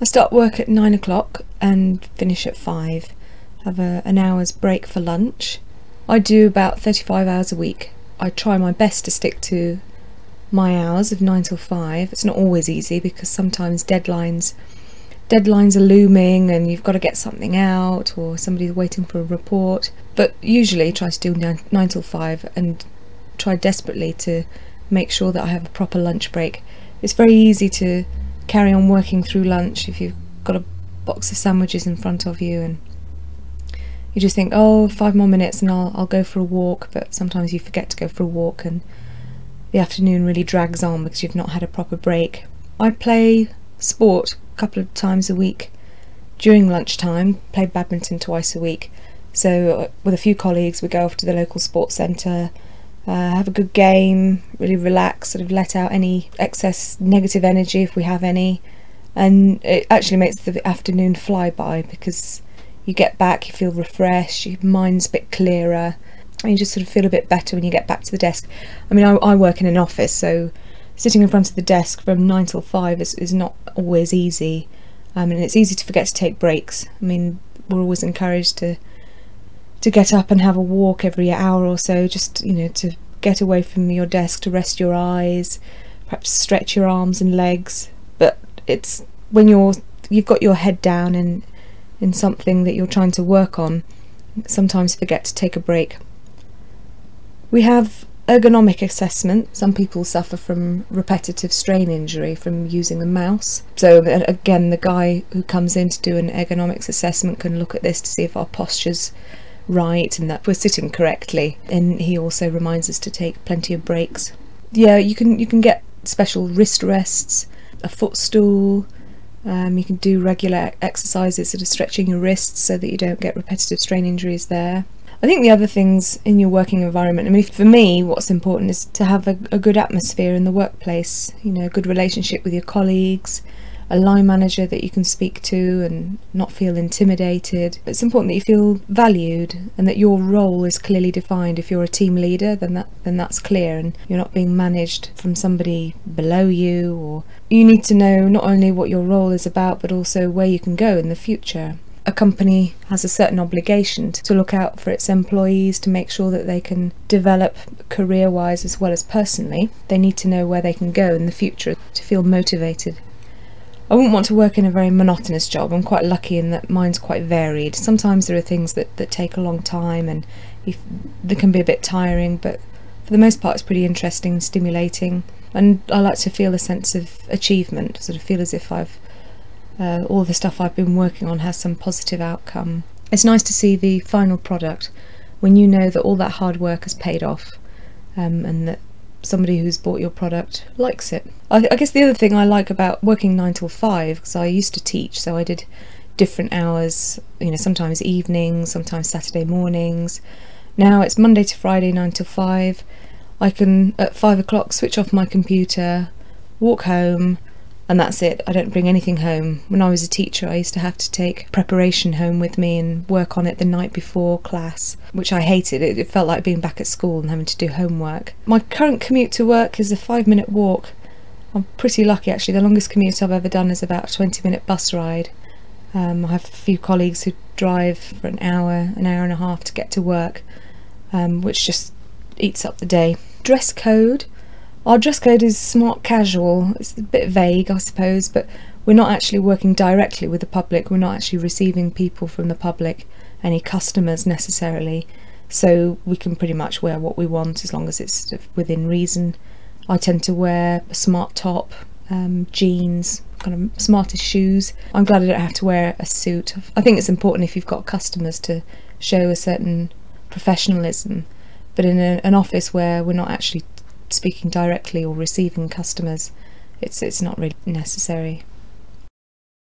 I start work at 9 o'clock and finish at 5. Have an hour's break for lunch. I do about 35 hours a week. I try my best to stick to my hours of 9 till 5. It's not always easy because sometimes deadlines are looming and you've got to get something out, or somebody's waiting for a report. But usually try to do 9 till 5 and try desperately to make sure that I have a proper lunch break. It's very easy to carry on working through lunch if you've got a box of sandwiches in front of you and you just think, oh, 5 more minutes and I'll go for a walk, but sometimes you forget to go for a walk and the afternoon really drags on because you've not had a proper break. I play sport a couple of times a week during lunchtime, play badminton twice a week. So with a few colleagues we go off to the local sports centre, have a good game, really relax, sort of let out any excess negative energy if we have any, and it actually makes the afternoon fly by because you get back, you feel refreshed, your mind's a bit clearer, and you just sort of feel a bit better when you get back to the desk. I mean, I work in an office, so sitting in front of the desk from 9 till 5 is not always easy, and it's easy to forget to take breaks. I mean, we're always encouraged to get up and have a walk every hour or so, just, you know, to get away from your desk, to rest your eyes, perhaps stretch your arms and legs. But it's when you've got your head down in something that you're trying to work on, sometimes forget to take a break. We have ergonomic assessment. Some people suffer from repetitive strain injury from using the mouse. So again, the guy who comes in to do an ergonomics assessment can look at this to see if our posture's right and that we're sitting correctly, and he also reminds us to take plenty of breaks. Yeah, you can get special wrist rests, a footstool. You can do regular exercises, sort of stretching your wrists so that you don't get repetitive strain injuries there. I think the other things in your working environment, I mean, for me, what's important is to have a good atmosphere in the workplace, you know, a good relationship with your colleagues, a line manager that you can speak to and not feel intimidated. It's important that you feel valued and that your role is clearly defined. If you're a team leader, then that's clear, and you're not being managed from somebody below you. Or you need to know not only what your role is about, but also where you can go in the future. A company has a certain obligation to look out for its employees, to make sure that they can develop career-wise as well as personally. They need to know where they can go in the future to feel motivated. I wouldn't want to work in a very monotonous job. I'm quite lucky in that mine's quite varied. Sometimes there are things that take a long time and they can be a bit tiring, but for the most part it's pretty interesting and stimulating, and I like to feel a sense of achievement, sort of feel as if all the stuff I've been working on has some positive outcome. It's nice to see the final product when you know that all that hard work has paid off, and that somebody who's bought your product likes it. I guess the other thing I like about working 9 till 5, because I used to teach, so I did different hours, you know, sometimes evenings, sometimes Saturday mornings. Now it's Monday to Friday 9 till 5. I can at 5 o'clock switch off my computer, walk home, and that's it. I don't bring anything home. When I was a teacher, I used to have to take preparation home with me and work on it the night before class, which I hated. It felt like being back at school and having to do homework. My current commute to work is a 5-minute walk. I'm pretty lucky actually. The longest commute I've ever done is about a 20-minute bus ride. I have a few colleagues who drive for an hour and a half to get to work, which just eats up the day. Dress code. Our dress code is smart casual. It's a bit vague, I suppose, but we're not actually working directly with the public. We're not actually receiving people from the public, any customers necessarily, so we can pretty much wear what we want as long as it's sort of within reason. I tend to wear a smart top, jeans, kind of smartest shoes. I'm glad I don't have to wear a suit. I think it's important if you've got customers to show a certain professionalism, but in an office where we're not actually speaking directly or receiving customers, it's not really necessary.